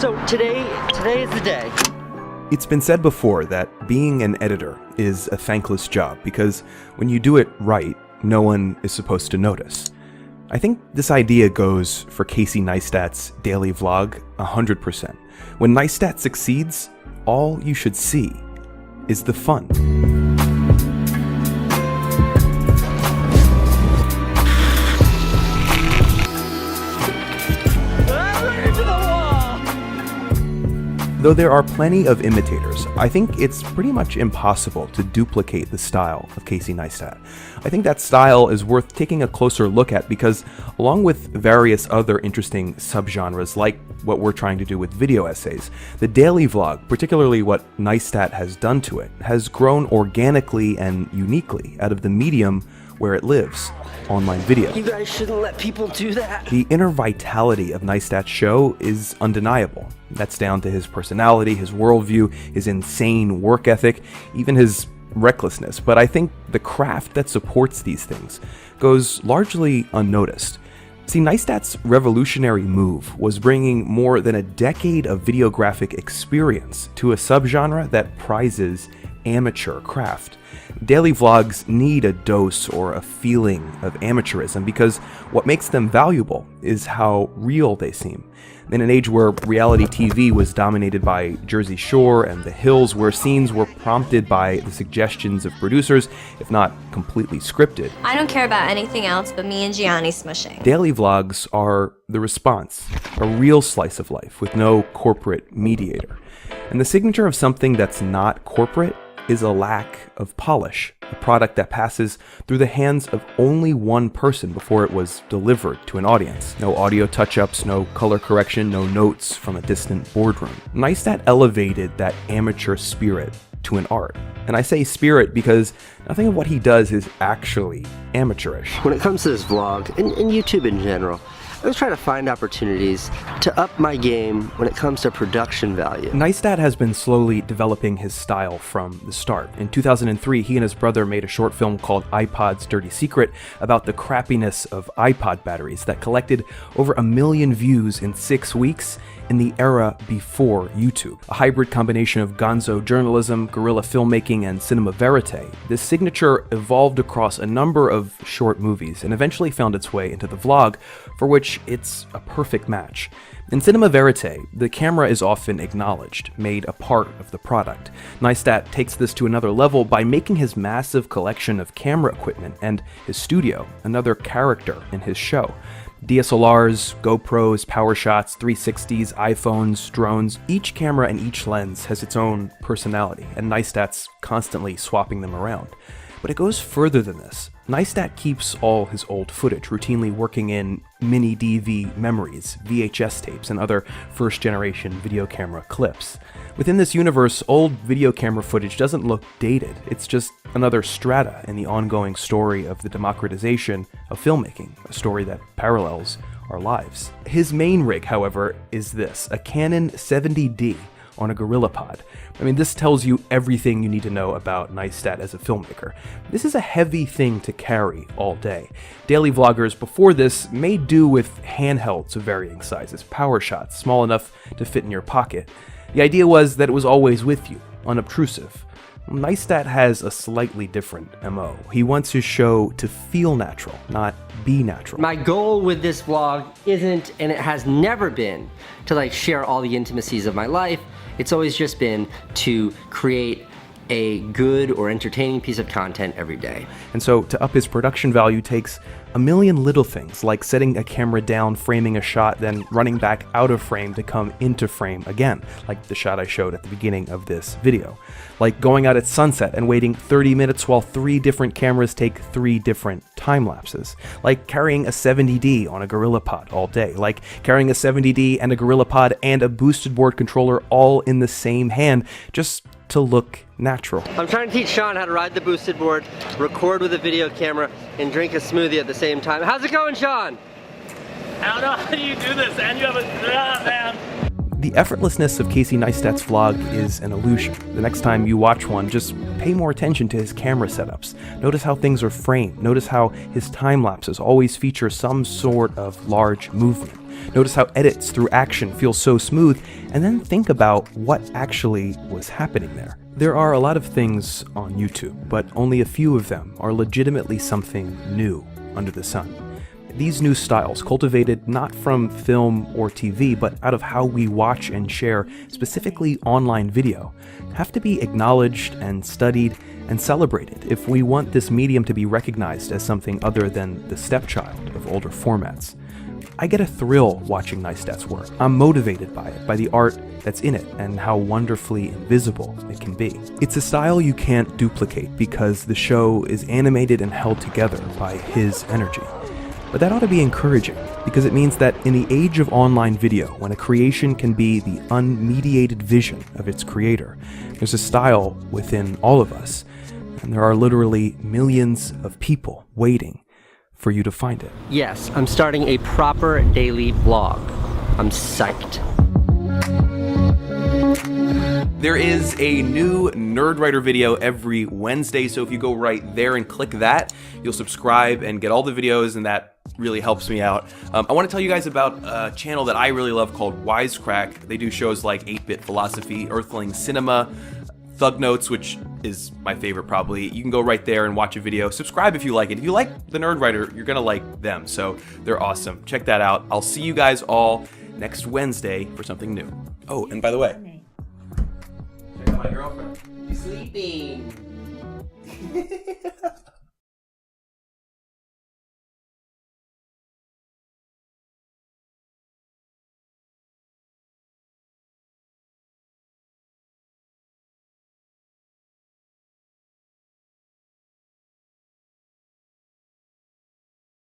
So today is the day. It's been said before that being an editor is a thankless job because when you do it right, no one is supposed to notice. I think this idea goes for Casey Neistat's daily vlog 100%. When Neistat succeeds, all you should see is the fun. Though there are plenty of imitators, I think it's pretty much impossible to duplicate the style of Casey Neistat. I think that style is worth taking a closer look at because, along with various other interesting subgenres like what we're trying to do with video essays, the daily vlog, particularly what Neistat has done to it, has grown organically and uniquely out of the medium where it lives, online video. You guys shouldn't let people do that. The inner vitality of Neistat's show is undeniable. That's down to his personality, his worldview, his insane work ethic, even his recklessness. But I think the craft that supports these things goes largely unnoticed. See, Neistat's revolutionary move was bringing more than a decade of videographic experience to a subgenre that prizes amateur craft. Daily vlogs need a dose or a feeling of amateurism because what makes them valuable is how real they seem. In an age where reality TV was dominated by Jersey Shore and The Hills, where scenes were prompted by the suggestions of producers, if not completely scripted. I don't care about anything else but me and Gianni smushing. Daily vlogs are the response, a real slice of life with no corporate mediator. And the signature of something that's not corporate is a lack of polish, a product that passes through the hands of only one person before it was delivered to an audience. No audio touch-ups, no color correction, no notes from a distant boardroom. Neistat elevated that amateur spirit to an art. And I say spirit because nothing of what he does is actually amateurish. When it comes to this vlog, and YouTube in general, I was trying to find opportunities to up my game when it comes to production value. Neistat has been slowly developing his style from the start. In 2003, he and his brother made a short film called iPod's Dirty Secret about the crappiness of iPod batteries that collected over 1 million views in 6 weeks in the era before YouTube. A hybrid combination of gonzo journalism, guerrilla filmmaking, and cinema verite, this signature evolved across a number of short movies and eventually found its way into the vlog, for which it's a perfect match. In cinema verite, the camera is often acknowledged, made a part of the product. Neistat takes this to another level by making his massive collection of camera equipment and his studio another character in his show. DSLRs, GoPros, PowerShots, 360s, iPhones, drones, each camera and each lens has its own personality, and Neistat's constantly swapping them around. But it goes further than this. Neistat keeps all his old footage, routinely working in mini DV memories, VHS tapes, and other first-generation video camera clips. Within this universe, old video camera footage doesn't look dated. It's just another strata in the ongoing story of the democratization of filmmaking, a story that parallels our lives. His main rig, however, is this, a Canon 70D on a GorillaPod. I mean, this tells you everything you need to know about Neistat as a filmmaker. This is a heavy thing to carry all day. Daily vloggers before this made do with handhelds of varying sizes, PowerShots, small enough to fit in your pocket. The idea was that it was always with you, unobtrusive. Neistat has a slightly different MO. He wants his show to feel natural, not be natural. My goal with this vlog isn't, and it has never been, to share all the intimacies of my life. It's always just been to create a good or entertaining piece of content every day. And so to up his production value takes a million little things, like setting a camera down, framing a shot, then running back out of frame to come into frame again, like the shot I showed at the beginning of this video. Like going out at sunset and waiting 30 minutes while 3 different cameras take 3 different time lapses. Like carrying a 70D on a GorillaPod all day. Like carrying a 70D and a GorillaPod and a boosted board controller all in the same hand, just to look natural. I'm trying to teach Sean how to ride the boosted board, record with a video camera, and drink a smoothie at the same time. How's it going, Sean? I don't know how you do this, and you have a man. The effortlessness of Casey Neistat's vlog is an illusion. The next time you watch one, just pay more attention to his camera setups. Notice how things are framed. Notice how his time lapses always feature some sort of large movement. Notice how edits through action feel so smooth, and then think about what actually was happening there. There are a lot of things on YouTube, but only a few of them are legitimately something new under the sun. These new styles, cultivated not from film or TV, but out of how we watch and share, specifically online video, have to be acknowledged and studied and celebrated if we want this medium to be recognized as something other than the stepchild of older formats. I get a thrill watching Neistat's work. I'm motivated by it, by the art that's in it, and how wonderfully invisible it can be. It's a style you can't duplicate because the show is animated and held together by his energy. But that ought to be encouraging, because it means that in the age of online video, when a creation can be the unmediated vision of its creator, there's a style within all of us, and there are literally millions of people waiting for you to find it. Yes, I'm starting a proper daily vlog. I'm psyched. There is a new Nerdwriter video every Wednesday, so if you go right there and click that, you'll subscribe and get all the videos, and that really helps me out. I want to tell you guys about a channel that I really love called Wisecrack. They do shows like 8-Bit Philosophy, Earthling Cinema, Thug Notes, which is my favorite probably. You can go right there and watch a video. Subscribe if you like it. If you like the Nerdwriter, you're gonna like them, so they're awesome. Check that out. I'll see you guys all next Wednesday for something new. Oh, and by the way, check out my girlfriend. She's sleeping.